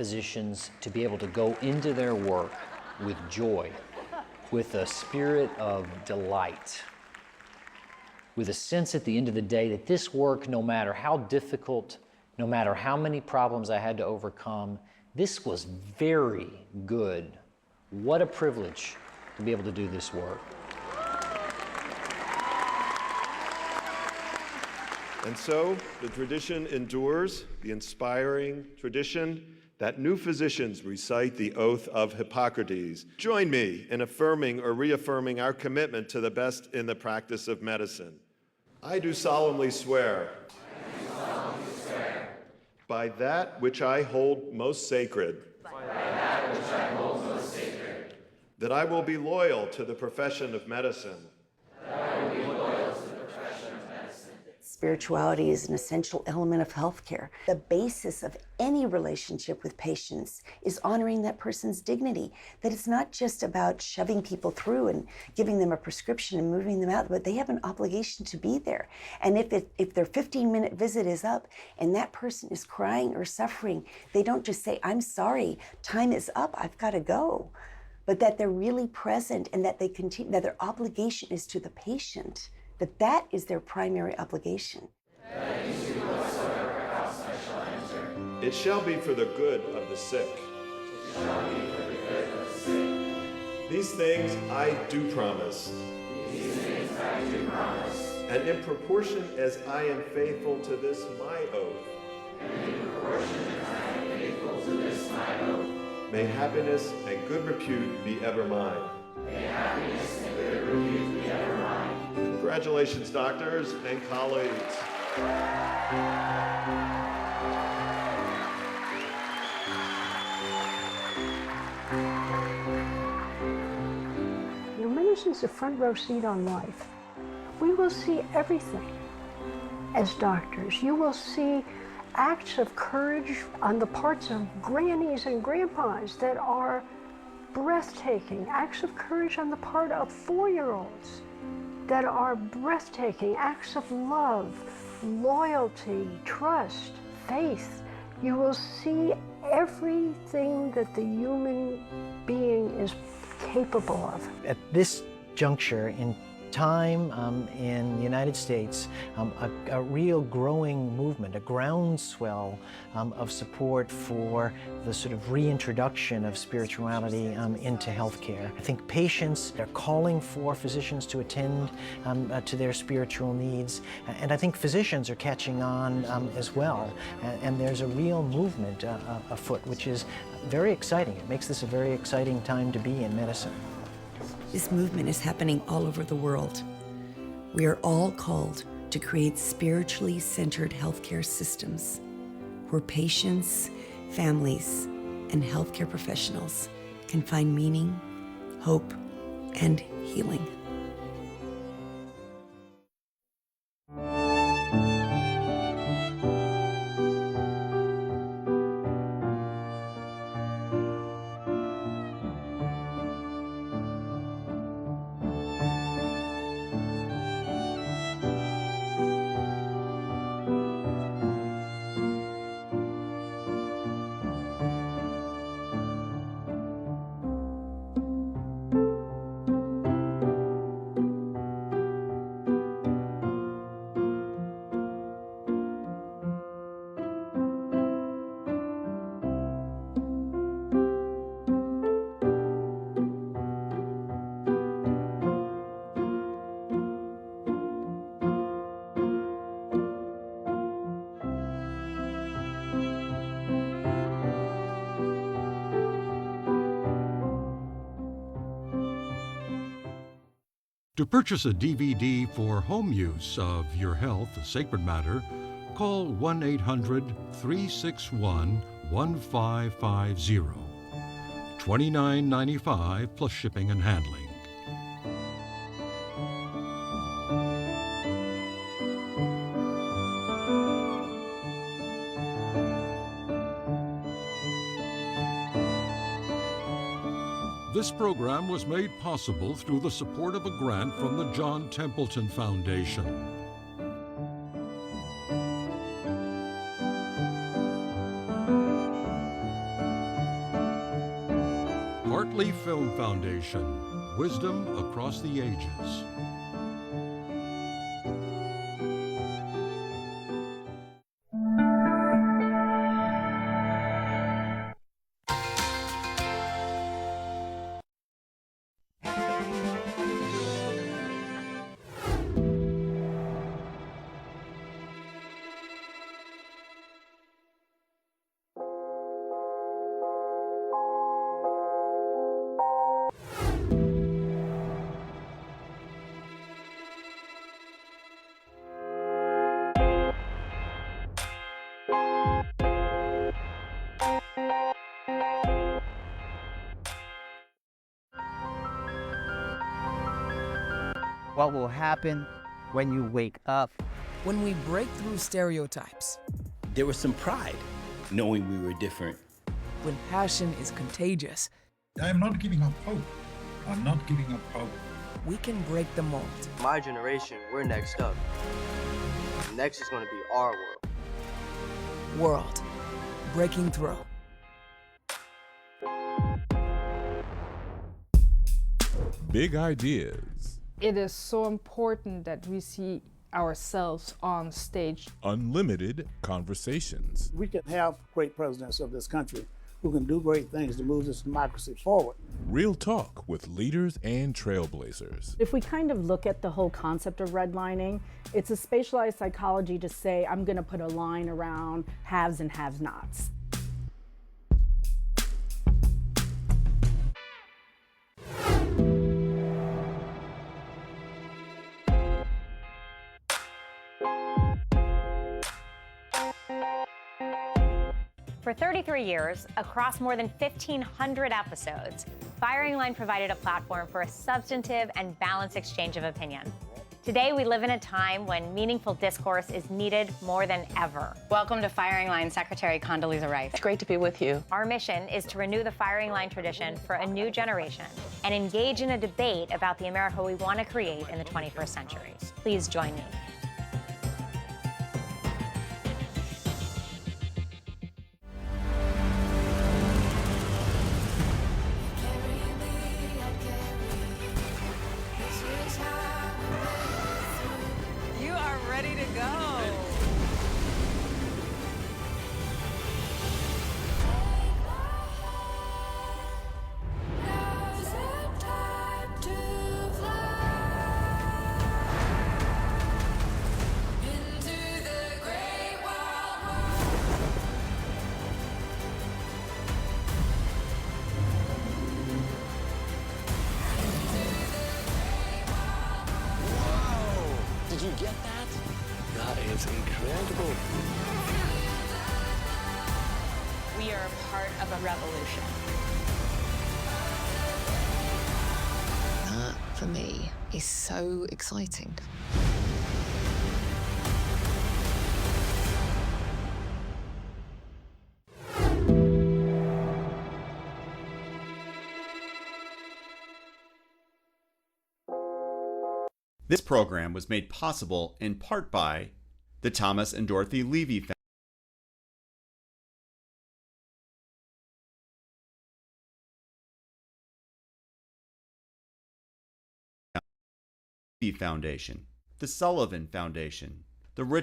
physicians to be able to go into their work with joy, with a spirit of delight, with a sense at the end of the day that this work, no matter how difficult, no matter how many problems I had to overcome, this was very good. What a privilege to be able to do this work. And so the tradition endures, the inspiring tradition that new physicians recite the oath of Hippocrates. Join me in affirming or reaffirming our commitment to the best in the practice of medicine. I do solemnly swear. By that which I hold most sacred. That I will be loyal to the profession of medicine. Spirituality is an essential element of healthcare. The basis of any relationship with patients is honoring that person's dignity, that it's not just about shoving people through and giving them a prescription and moving them out, but they have an obligation to be there. And if their 15-minute visit is up and that person is crying or suffering, they don't just say, "I'm sorry, time is up, I've got to go," but that they're really present and that they continue, that their obligation is to the patient. That is their primary obligation. It shall be for the good of the sick. These things I do promise. And in proportion as I am faithful to this my oath. May happiness and good repute be ever mine. Congratulations, doctors and colleagues. Medicine's a front row seat on life. We will see everything as doctors. You will see acts of courage on the parts of grannies and grandpas that are breathtaking, acts of courage on the part of 4-year-olds that are breathtaking, acts of love, loyalty, trust, faith. You will see everything that the human being is capable of. At this juncture in time in the United States, a real growing movement, a groundswell of support for the sort of reintroduction of spirituality into healthcare. I think patients are calling for physicians to attend to their spiritual needs, and I think physicians are catching on as well. And there's a real movement afoot, which is very exciting. It makes this a very exciting time to be in medicine. This movement is happening all over the world. We are all called to create spiritually centered healthcare systems where patients, families, and healthcare professionals can find meaning, hope, and healing. To purchase a DVD for home use of Your Health, a Sacred Matter, call 1-800-361-1550. $29.95 plus shipping and handling. This program was made possible through the support of a grant from the John Templeton Foundation. Bartley Film Foundation, wisdom across the ages. What will happen when you wake up? When we break through stereotypes. There was some pride knowing we were different. When passion is contagious. I'm not giving up hope. I'm not giving up hope. We can break the mold. My generation, we're next up. Next is going to be our world. World. Breaking through. Big ideas. It is so important that we see ourselves on stage. Unlimited conversations. We can have great presidents of this country who can do great things to move this democracy forward. Real talk with leaders and trailblazers. If we kind of look at the whole concept of redlining, it's a spatialized psychology to say, I'm going to put a line around haves and have-nots. For 33 years, across more than 1,500 episodes, Firing Line provided a platform for a substantive and balanced exchange of opinion. Today, we live in a time when meaningful discourse is needed more than ever. Welcome to Firing Line, Secretary Condoleezza Rice. It's great to be with you. Our mission is to renew the Firing Line tradition for a new generation and engage in a debate about the America we want to create in the 21st century. Please join me. Did you get that? That is incredible. We are part of a revolution. That, for me, is so exciting. This program was made possible in part by the Thomas and Dorothy Levy Foundation, the Sullivan Foundation, the Richard